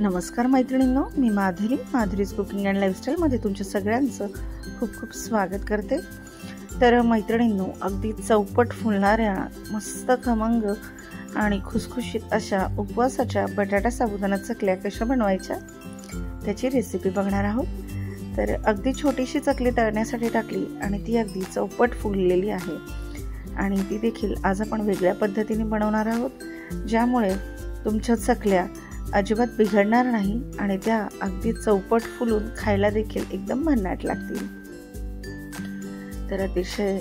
नमस्कार मैत्रिणींनो, मी Madhuri's cooking and lifestyle मध्ये तुमच्या सगळ्यांचं खूप खूप स्वागत करते। तर मैत्रिणींनो, अगदी चौपट फुलणाऱ्या मस्त खमंग आणि खुसखुशीत अशा उपवासाच्या बटाटा साबुदाणा चकल्या कशा बनवायच्या त्याची रेसिपी बघणार आहोत। तर अगदी छोटीशी चकली तळण्यासाठी टाकली आणि ती अगदी चौपट फुललेली आहे आणि ती देखील आज आपण वेगळ्या पद्धतीने बनवणार आहोत, ज्यामुळे तुमच्या चकल्या अजिबात बिघडणार नाही आणि त्या अगदी चौपट फुलून खायला देखील एकदम भन्नाट लागतील। तर अतिशय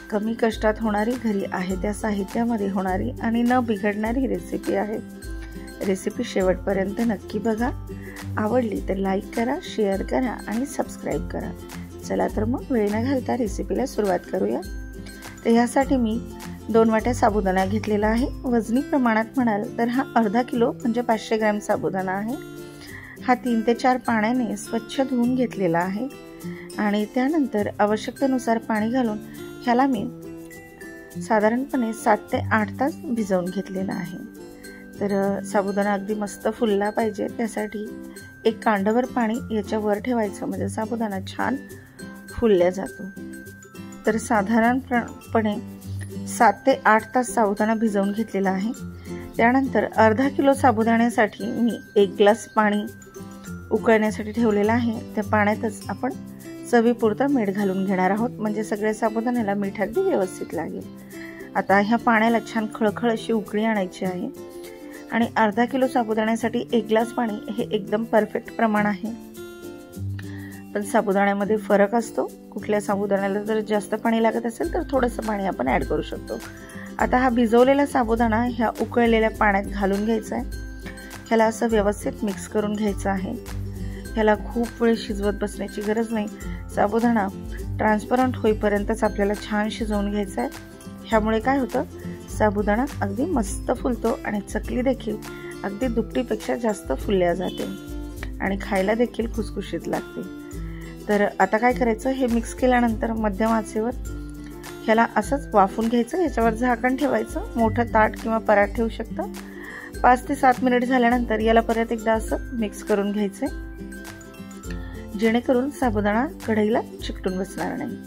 कमी कष्टात होणारी, घरी आहे त्या साहित्यामध्ये होणारी आणि न बिघडणारी रेसिपी आहे। रेसिपी शेवटपर्यंत नक्की बघा। आवडली तर लाईक करा, शेअर करा आणि सबस्क्राईब करा। चला तर मग वेळ न घालता रेसिपीला सुरुवात करूया। तर यासाठी मी 2 वाट्या साबुदाणा घेतलेला आहे। वजनी प्रमाणात म्हणाल तर हा अर्धा किलो म्हणजे 500 ग्रॅम साबुदाणा आहे। हा 3 ते 4 पाण्याने स्वच्छ धुवून घेतलेला आहे आणि त्यानंतर आवश्यकतेनुसार पाणी घालून ह्याला मी साधारणपणे 7 ते 8 तास भिजवून घेतलेला आहे। तर साबुदाणा अगदी मस्त फुलला पाहिजे, त्यासाठी एक कांडभर पाणी याच्यावर ठेवायचं, म्हणजे साबुदाणा छान फुलल्या जातो। तर साधारणपणे 7 ते 8 तास साबुदाणा भिजवून घेतलेला आहे। त्यानंतर अर्धा किलो साबुदाण्यासाठी मी 1 ग्लास पाणी उकळण्यासाठी ठेवलेला आहे। त्या पाण्यातच आपण चवीपुरतं मीठ घालून घेणार आहोत, म्हणजे सगळ्या साबुदाण्याला मीठ अगदी व्यवस्थित लागेल। आता ह्या पाण्याला छान खळखळ अशी उकळी आणायची आहे आणि अर्धा किलो साबुदाण्यासाठी 1 ग्लास पाणी हे एकदम परफेक्ट प्रमाण आहे। पण साबुदाण्यामध्ये फरक असतो, कुठल्या साबुदाण्याला जर जास्त पाणी लागत असेल तर थोडंसं पाणी आपण ऍड करू शकतो। आता हा भिजवलेला साबुदाणा ह्या उकळलेल्या पाण्यात घालून घ्यायचा आहे। ह्याला असं व्यवस्थित मिक्स करून घ्यायचं आहे। ह्याला खूप वेळ शिजवत बसण्याची गरज नाही। साबुदाणा ट्रान्सपरंट होईपर्यंतच आपल्याला छान शिजवून घ्यायचा आहे। ह्यामुळे काय होतं, साबुदाणा अगदी मस्त फुलतो आणि चकली देखील अगदी दुपटीपेक्षा जास्त फुलल्या जाते आणि खायला देखील खुसखुशीत लागते। तर आता काय करायचं, हे मिक्स केल्यानंतर मध्यम आचेवर ह्याला असंच वाफून घ्यायचं। याच्यावर झाकण ठेवायचं, मोठं ताट किंवा परात ठेवू शकता। 5 ते 7 मिनिट झाल्यानंतर याला परत एकदा असं मिक्स करून घ्यायचंय, जेणेकरून साबुदाणा कढईला चिकटून बसणार नाही।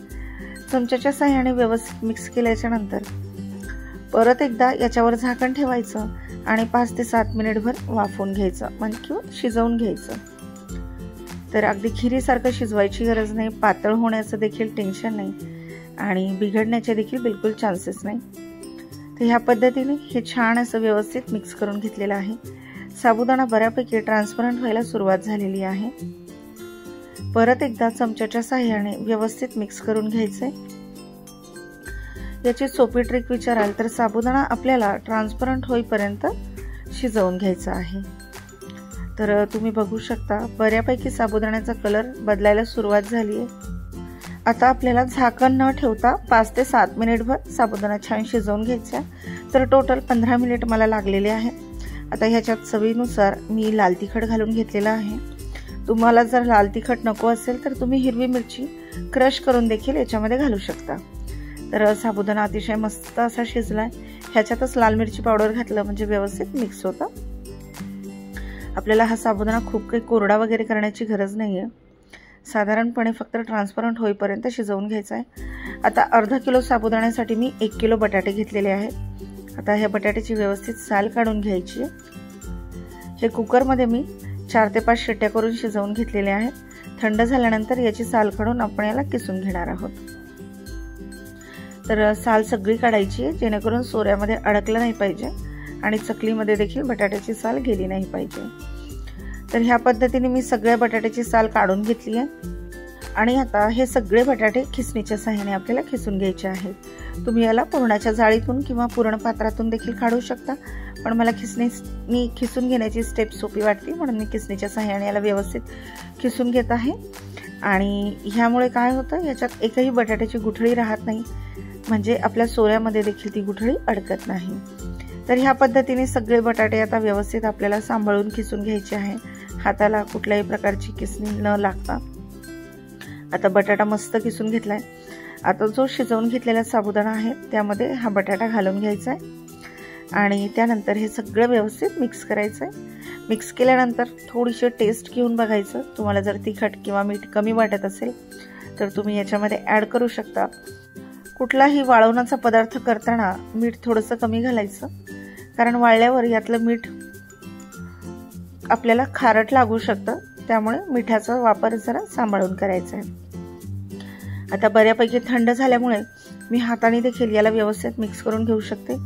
चमच्याच्या साहाय्याने व्यवस्थित मिक्स केल्याच्या नंतर परत एकदा याच्यावर झाकण ठेवायचं आणि 5 ते 7 मिनिटभर वाफवून घ्यायचं, म्हणजे किंवा शिजवून घ्यायचं। तर अगदी खिरीसारखं शिजवायची गरज नाही, पातळ होण्याचं देखील टेन्शन नाही आणि बिघडण्याचे देखील बिलकुल चान्सेस नाही। तर ह्या पद्धतीने हे छान असं व्यवस्थित मिक्स करून घेतलेलं आहे। साबुदाणा बऱ्यापैकी ट्रान्सपरंट व्हायला सुरुवात झालेली आहे। परत एकदा चमच्याच्या साहाय्याने व्यवस्थित मिक्स करून घ्यायचंय। याची सोपी ट्रिक विचाराल तर साबुदाणा आपल्याला ट्रान्सपरंट होईपर्यंत शिजवून घ्यायचा आहे। तर तुम्ही बघू शकता बऱ्यापैकी साबुदाण्याचा कलर बदलायला सुरुवात झाली आहे। आता आपल्याला झाकण न ठेवता 5 ते 7 मिनिटभर साबुदाणा छान शिजवून घ्यायचा। तर टोटल 15 मिनिट मला लागलेले आहे। आता ह्याच्यात चवीनुसार मी लाल तिखट घालून घेतलेला आहे। तुम्हाला जर लाल तिखट नको असेल तर तुम्ही हिरवी मिरची क्रश करून देखील याच्यामध्ये घालू शकता। तर साबुदाणा अतिशय मस्त असा शिजलाय। ह्याच्यातच लाल मिरची पावडर घातलं म्हणजे व्यवस्थित मिक्स होतं। आपल्याला हा साबुदाणा खूप काही कोरडा वगैरे करण्याची गरज नाहीये, साधारणपणे फक्त ट्रान्सपरंट होईपर्यंत शिजवून घ्यायचा आहे। आता अर्धा किलो साबुदाण्यासाठी मी 1 किलो बटाटे घेतलेले आहेत। आता ह्या बटाट्याची व्यवस्थित साल काढून घ्यायची आहे। हे कुकरमध्ये मी 4 ते 5 शिट्ट्या करून शिजवून घेतलेले आहेत। थंड झाल्यानंतर याची साल काढून आपण याला किसून घेणार आहोत। तर साल सगळी काढायची आहे, जेणेकरून सोऱ्यामध्ये अडकलं नाही पाहिजे आणि चकलीमध्ये देखील बटाट्याची साल गेली नाही पाहिजे। तर ह्या पद्धतीने मी सगळ्या बटाट्याची साल काढून घेतली आहे आणि आता हे सगळे बटाटे खिसणीच्या साहाय्याने आपल्याला खिसून घ्यायचे आहेत। तुम्ही याला पुरणाच्या जाळीतून किंवा पुरण पात्रातून देखील काढू शकता, पण मला खिसणीने खिसून घेण्याची स्टेप सोपी वाटते, म्हणून मी खिसणीच्या साहाय्याने याला व्यवस्थित खिसून घेत आहे। आणि ह्यामुळे काय होतं, याच्यात एकही बटाट्याची गुठळी राहत नाही, म्हणजे आपल्या सोऱ्यामध्ये देखील ती गुठळी अडकत नाही। तर ह्या पद्धतीने सगळे बटाटे आता व्यवस्थित आपल्याला सांभाळून खिसून घ्यायचे आहे, हाताला कुठल्याही प्रकारची किसणी न लागता। आता बटाटा मस्त किसून घेतलाय। आता जो शिजवून घेतलेला साबुदाणा आहे त्यामध्ये हा बटाटा घालून घ्यायचा आहे। आणि त्यानंतर हे सगळं व्यवस्थित मिक्स करायचं आहे। मिक्स केल्यानंतर थोडीशी टेस्ट घेऊन बघायचं, तुम्हाला जर तिखट किंवा मीठ कमी वाटत असेल तर तुम्ही याच्यामध्ये ॲड करू शकता। कुठलाही वाळवण्याचा पदार्थ करताना मीठ थोडंसं कमी घालायचं, कारण वाळल्यावर यातलं मीठ आपल्याला खारट लागू शकतं, त्यामुळे मिठाचा वापर जरा सांभाळून करायचा आहे। आता बऱ्यापैकी थंड झाल्यामुळे मी हाताने देखील याला व्यवस्थित मिक्स करून घेऊ शकते।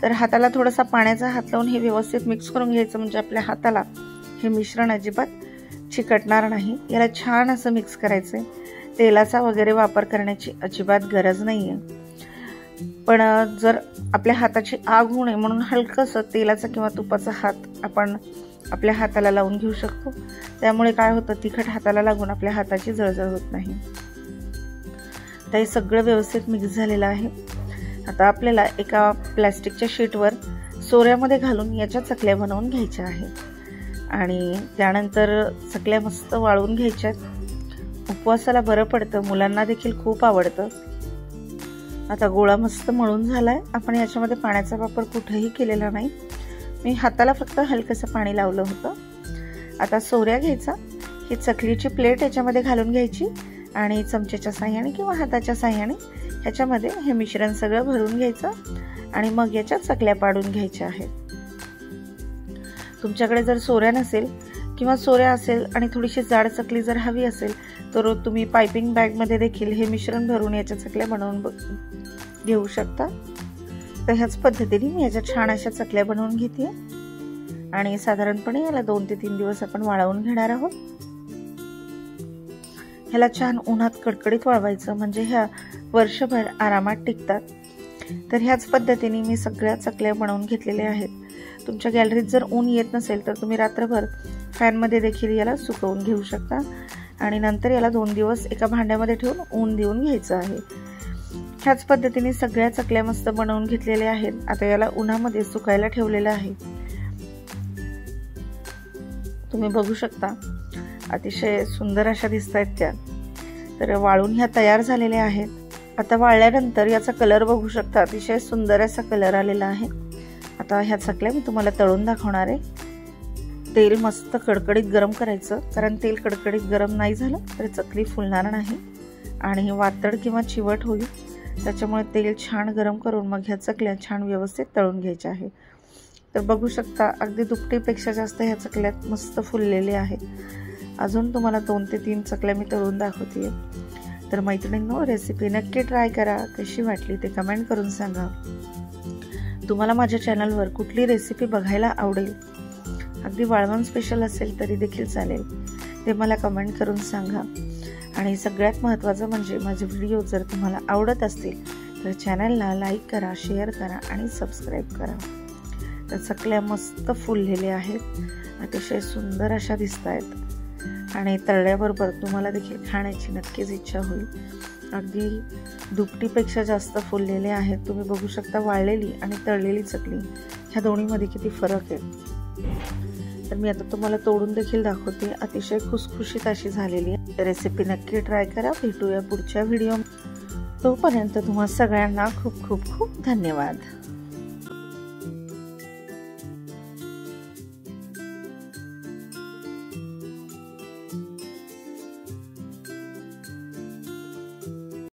तर हाताला थोडासा पाण्याचा हात लावून हे व्यवस्थित मिक्स करून घ्यायचं, म्हणजे आपल्या हाताला हे मिश्रण अजिबात चिकटणार नाही। याला छान असं मिक्स करायचं आहे। तेलाचा वगैरे वापर करण्याची अजिबात गरज नाही आहे, पण जर आपल्या हाताची आग होऊ नये म्हणून हलकंसं तेलाचा किंवा तुपाचा हात आपण आपल्या हाताला लावून घेऊ शकतो। त्यामुळे काय होतं, तिखट हाताला लागून आपल्या हाताची जळजळ होत नाही। तर हे सगळं व्यवस्थित मिक्स झालेलं आहे। आता आपल्याला एका प्लास्टिकच्या शीटवर सोऱ्यामध्ये घालून याच्या चकल्या बनवून घ्यायच्या आहेत आणि त्यानंतर चकल्या मस्त वाळवून घ्यायच्या। उपवासाला बरं पडतं, मुलांना देखील खूप आवडतं। आता गोळा मस्त मळून झालाय। आपण याच्यामध्ये पाण्याचा वापर कुठेही केलेला नाही, मी हाताला फक्त हलकंसं पाणी लावलं होतं। आता सोऱ्या घ्यायचा, ही चकलीची प्लेट याच्यामध्ये घालून घ्यायची आणि चमच्याच्या साहाय्याने किंवा हाताच्या साहाय्याने ह्याच्यामध्ये हे मिश्रण सगळं भरून घ्यायचं आणि मग याच्या चकल्या पाडून घ्यायच्या आहेत। तुमच्याकडे जर सोऱ्या नसेल किंवा सोऱ्या असेल आणि थोडीशी जाड चकली जर हवी असेल तर तुम्ही पायपिंग बॅगमध्ये देखील हे मिश्रण भरून याच्या चकल्या बनवून घेऊ शकता। तर ह्याच पद्धतीने मी याच्या छान अशा चकल्या बनवून घेते आणि साधारणपणे याला 2 ते 3 दिवस आपण वाळवून घेणार आहोत। ह्याला छान उन्हात कडकडीत वाळवायचं, म्हणजे ह्या वर्षभर आरामात टिकतात। तर ह्याच पद्धतीने मी सगळ्या चकल्या बनवून घेतलेल्या आहेत। तुमच्या गॅलरीत जर ऊन येत नसेल तर तुम्ही रात्रभर फॅनमध्ये देखील याला सुकवून घेऊ शकता आणि नंतर याला 2 दिवस एका भांड्यामध्ये ठेवून ऊन देऊन घ्यायचं आहे। ह्याच पद्धतीने सगळ्या चकल्या मस्त बनवून घेतलेल्या आहेत। आता याला उन्हामध्ये सुकायला ठेवलेलं आहे। तुम्ही बघू शकता अतिशय सुंदर अशा दिसतायत त्या। तर वाळून ह्या तयार झालेल्या आहेत। आता वाळल्यानंतर याचा कलर बघू शकता, अतिशय सुंदर असा कलर आलेला आहे। आता ह्या चकल्या मी तुम्हाला तळून दाखवणार आहे। तेल मस्त कडकडीत गरम करायचं, कारण तेल कडकडीत गरम नाही झालं तर चकली फुलणार नाही आणि वातड किंवा चिवट होईल। त्याच्यामुळे तेल छान गरम करून मग ह्या चकल्या छान व्यवस्थित तळून घ्यायच्या आहे। तर बघू शकता अगदी दुपटीपेक्षा जास्त ह्या चकल्यात मस्त फुललेल्या आहेत। अजून तुम्हाला 2 ते 3 चकल्या मी तळून दाखवते। तर मैत्रिणींनो, रेसिपी नक्की ट्राय करा, कशी वाटली ते कमेंट करून सांगा। तुम्हाला माझ्या चॅनलवर कुठली रेसिपी बघायला आवडेल, अगदी वाळवण स्पेशल असेल तरी देखील चालेल, ते मला कमेंट करून सांगा। आणि सगळ्यात महत्त्वाचं म्हणजे माझे व्हिडिओ जर तुम्हाला आवडत असतील तर चॅनलला लाईक करा, शेअर करा आणि सबस्क्राईब करा। तर चकल्या मस्त फुललेल्या आहेत, अतिशय सुंदर अशा दिसत आहेत आणि तळल्याबरोबर तुम्हाला देखील खाण्याची नक्कीच इच्छा होईल। अगदी दुपटीपेक्षा जास्त फुललेले आहेत। तुम्ही बघू शकता वाळलेली आणि तळलेली चकली ह्या दोन्हीमध्ये किती फरक आहे। तर मी आता तुम्हाला तोडून देखील दाखवते, अतिशय खुसखुशीत अशी झालेली आहे। रेसिपी नक्की ट्राय करा। भेटूया पुढच्या व्हिडिओ, तोपर्यंत तुम्हा सगळ्यांना खूप खूप खूप धन्यवाद।